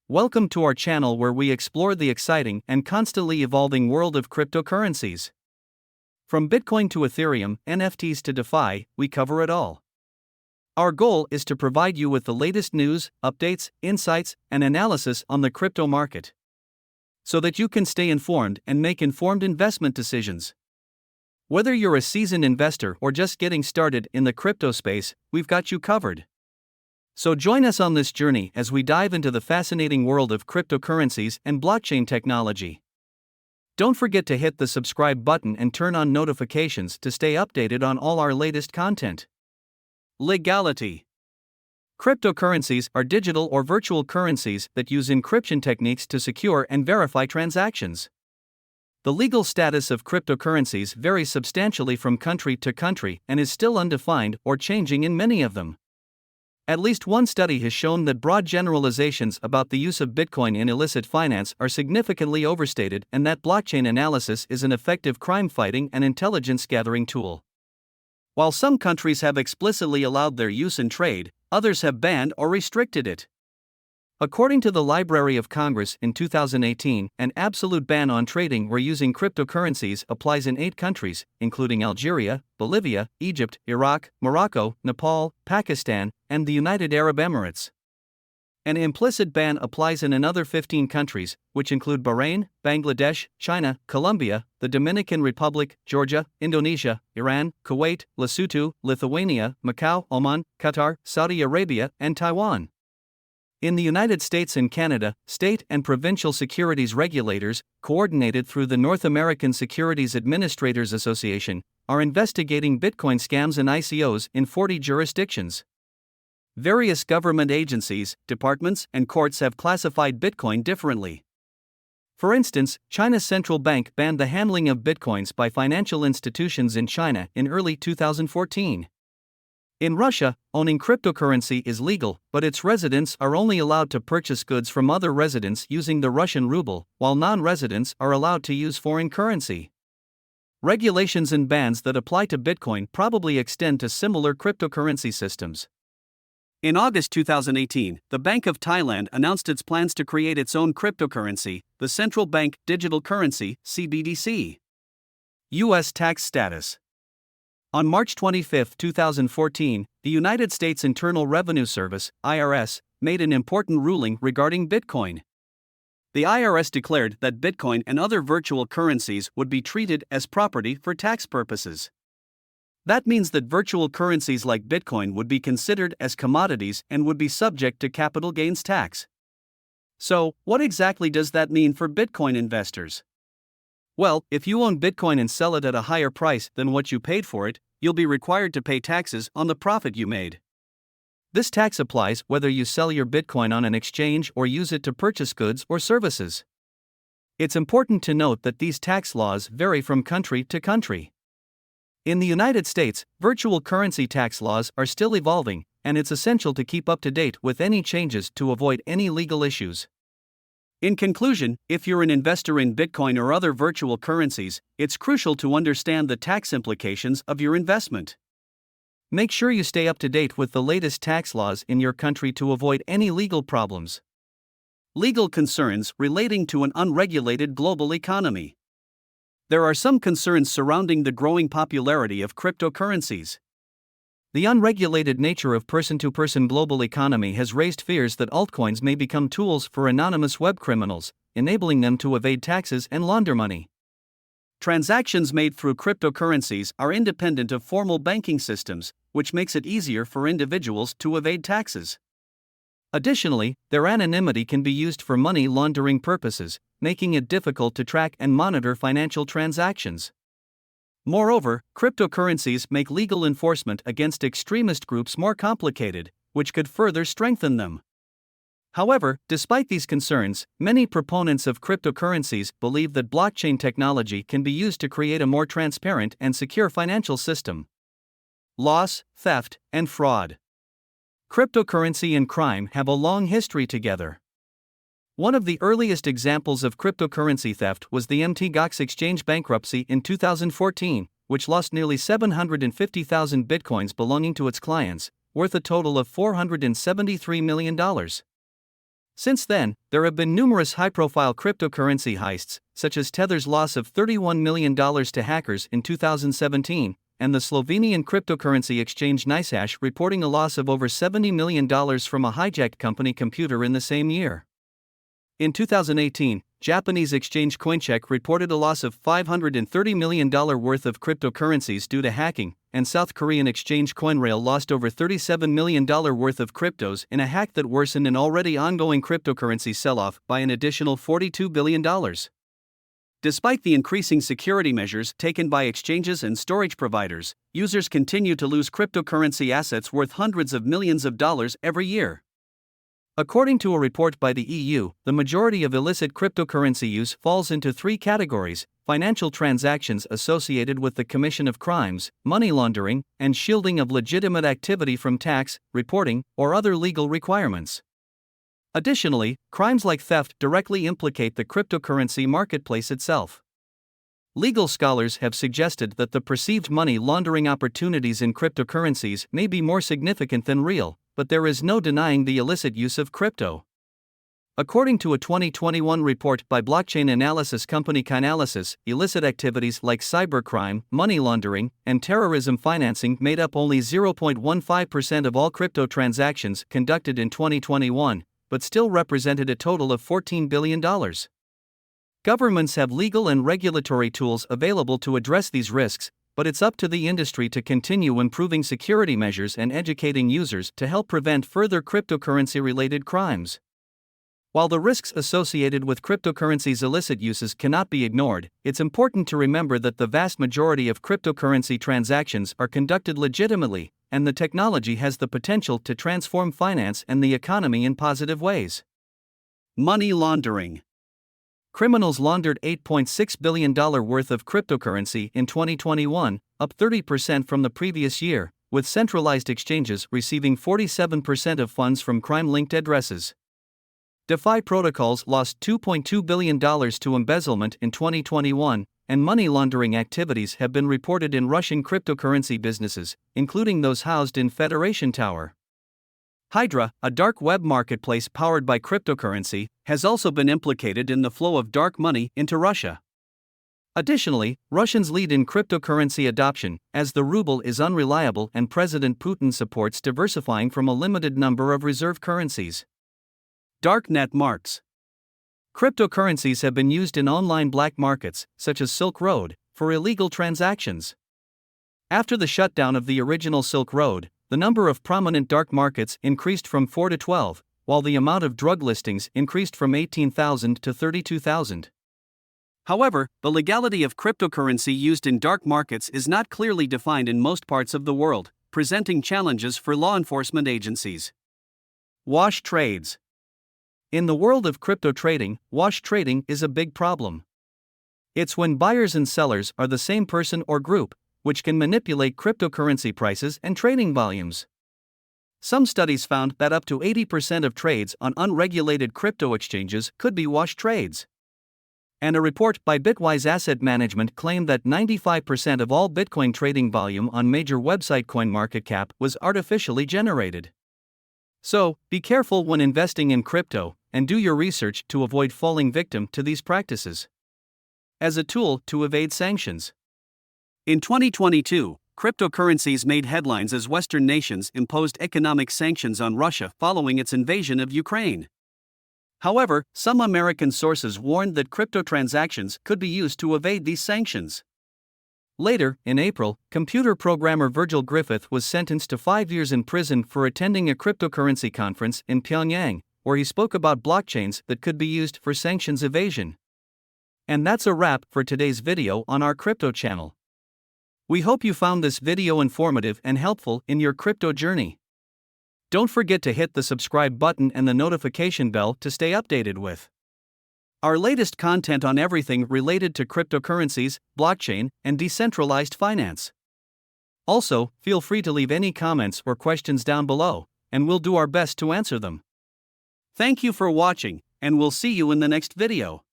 Welcome to our channel where we explore the exciting and constantly evolving world of cryptocurrencies. From Bitcoin to Ethereum, NFTs to DeFi, we cover it all. Our goal is to provide you with the latest news, updates, insights, and analysis on the crypto market, so that you can stay informed and make informed investment decisions. Whether you're a seasoned investor or just getting started in the crypto space, we've got you covered. So join us on this journey as we dive into the fascinating world of cryptocurrencies and blockchain technology. Don't forget to hit the subscribe button and turn on notifications to stay updated on all our latest content. Legality. Cryptocurrencies are digital or virtual currencies that use encryption techniques to secure and verify transactions. The legal status of cryptocurrencies varies substantially from country to country and is still undefined or changing in many of them. At least one study has shown that broad generalizations about the use of Bitcoin in illicit finance are significantly overstated and that blockchain analysis is an effective crime-fighting and intelligence-gathering tool. While some countries have explicitly allowed their use in trade, others have banned or restricted it. According to the Library of Congress in 2018, an absolute ban on trading or using cryptocurrencies applies in 8 countries, including Algeria, Bolivia, Egypt, Iraq, Morocco, Nepal, Pakistan, and the United Arab Emirates. An implicit ban applies in another 15 countries, which include Bahrain, Bangladesh, China, Colombia, the Dominican Republic, Georgia, Indonesia, Iran, Kuwait, Lesotho, Lithuania, Macau, Oman, Qatar, Saudi Arabia, and Taiwan. In the United States and Canada, state and provincial securities regulators, coordinated through the North American Securities Administrators Association, are investigating Bitcoin scams and ICOs in 40 jurisdictions. Various government agencies, departments, and courts have classified Bitcoin differently. For instance, China's central bank banned the handling of Bitcoins by financial institutions in China in early 2014. In Russia, owning cryptocurrency is legal, but its residents are only allowed to purchase goods from other residents using the Russian ruble, while non-residents are allowed to use foreign currency. Regulations and bans that apply to Bitcoin probably extend to similar cryptocurrency systems. In August 2018, the Bank of Thailand announced its plans to create its own cryptocurrency, the Central Bank Digital Currency, CBDC. U.S. tax status. On March 25, 2014, the United States Internal Revenue Service, IRS, made an important ruling regarding Bitcoin. The IRS declared that Bitcoin and other virtual currencies would be treated as property for tax purposes. That means that virtual currencies like Bitcoin would be considered as commodities and would be subject to capital gains tax. So, what exactly does that mean for Bitcoin investors? Well, if you own Bitcoin and sell it at a higher price than what you paid for it, you'll be required to pay taxes on the profit you made. This tax applies whether you sell your Bitcoin on an exchange or use it to purchase goods or services. It's important to note that these tax laws vary from country to country. In the United States, virtual currency tax laws are still evolving, and it's essential to keep up to date with any changes to avoid any legal issues. In conclusion, if you're an investor in Bitcoin or other virtual currencies, it's crucial to understand the tax implications of your investment. Make sure you stay up to date with the latest tax laws in your country to avoid any legal problems. Legal concerns relating to an unregulated global economy. There are some concerns surrounding the growing popularity of cryptocurrencies. The unregulated nature of person-to-person global economy has raised fears that altcoins may become tools for anonymous web criminals, enabling them to evade taxes and launder money. Transactions made through cryptocurrencies are independent of formal banking systems, which makes it easier for individuals to evade taxes. Additionally, their anonymity can be used for money laundering purposes, making it difficult to track and monitor financial transactions. Moreover, cryptocurrencies make legal enforcement against extremist groups more complicated, which could further strengthen them. However, despite these concerns, many proponents of cryptocurrencies believe that blockchain technology can be used to create a more transparent and secure financial system. Loss, theft, and fraud. Cryptocurrency and crime have a long history together. One of the earliest examples of cryptocurrency theft was the Mt. Gox exchange bankruptcy in 2014, which lost nearly 750,000 bitcoins belonging to its clients, worth a total of $473 million. Since then, there have been numerous high-profile cryptocurrency heists, such as Tether's loss of $31 million to hackers in 2017, and the Slovenian cryptocurrency exchange NiceHash reporting a loss of over $70 million from a hijacked company computer in the same year. In 2018, Japanese exchange Coincheck reported a loss of $530 million worth of cryptocurrencies due to hacking, and South Korean exchange CoinRail lost over $37 million worth of cryptos in a hack that worsened an already ongoing cryptocurrency sell-off by an additional $42 billion. Despite the increasing security measures taken by exchanges and storage providers, users continue to lose cryptocurrency assets worth hundreds of millions of dollars every year. According to a report by the EU, the majority of illicit cryptocurrency use falls into three categories: financial transactions associated with the commission of crimes, money laundering, and shielding of legitimate activity from tax, reporting, or other legal requirements. Additionally, crimes like theft directly implicate the cryptocurrency marketplace itself. Legal scholars have suggested that the perceived money laundering opportunities in cryptocurrencies may be more significant than real, but there is no denying the illicit use of crypto. According to a 2021 report by blockchain analysis company Chainalysis, illicit activities like cybercrime, money laundering, and terrorism financing made up only 0.15% of all crypto transactions conducted in 2021, but still represented a total of $14 billion. Governments have legal and regulatory tools available to address these risks, but it's up to the industry to continue improving security measures and educating users to help prevent further cryptocurrency-related crimes. While the risks associated with cryptocurrency's illicit uses cannot be ignored, it's important to remember that the vast majority of cryptocurrency transactions are conducted legitimately, and the technology has the potential to transform finance and the economy in positive ways. Money laundering. Criminals laundered $8.6 billion worth of cryptocurrency in 2021, up 30% from the previous year, with centralized exchanges receiving 47% of funds from crime-linked addresses. DeFi protocols lost $2.2 billion to embezzlement in 2021, and money laundering activities have been reported in Russian cryptocurrency businesses, including those housed in Federation Tower. Hydra, a dark web marketplace powered by cryptocurrency, has also been implicated in the flow of dark money into Russia. Additionally, Russians lead in cryptocurrency adoption, as the ruble is unreliable and President Putin supports diversifying from a limited number of reserve currencies. Darknet marks. Cryptocurrencies have been used in online black markets, such as Silk Road, for illegal transactions. After the shutdown of the original Silk Road, the number of prominent dark markets increased from 4 to 12, while the amount of drug listings increased from 18,000 to 32,000. However, the legality of cryptocurrency used in dark markets is not clearly defined in most parts of the world, presenting challenges for law enforcement agencies. Wash trades. In the world of crypto trading, wash trading is a big problem. It's when buyers and sellers are the same person or group, which can manipulate cryptocurrency prices and trading volumes. Some studies found that up to 80% of trades on unregulated crypto exchanges could be wash trades. And a report by Bitwise Asset Management claimed that 95% of all Bitcoin trading volume on major website CoinMarketCap was artificially generated. So, be careful when investing in crypto, and do your research to avoid falling victim to these practices. As a tool to evade sanctions. In 2022, cryptocurrencies made headlines as Western nations imposed economic sanctions on Russia following its invasion of Ukraine. However, some American sources warned that crypto transactions could be used to evade these sanctions. Later, in April, computer programmer Virgil Griffith was sentenced to 5 years in prison for attending a cryptocurrency conference in Pyongyang, where he spoke about blockchains that could be used for sanctions evasion. And that's a wrap for today's video on our crypto channel. We hope you found this video informative and helpful in your crypto journey. Don't forget to hit the subscribe button and the notification bell to stay updated with our latest content on everything related to cryptocurrencies, blockchain, and decentralized finance. Also, feel free to leave any comments or questions down below, and we'll do our best to answer them. Thank you for watching, and we'll see you in the next video.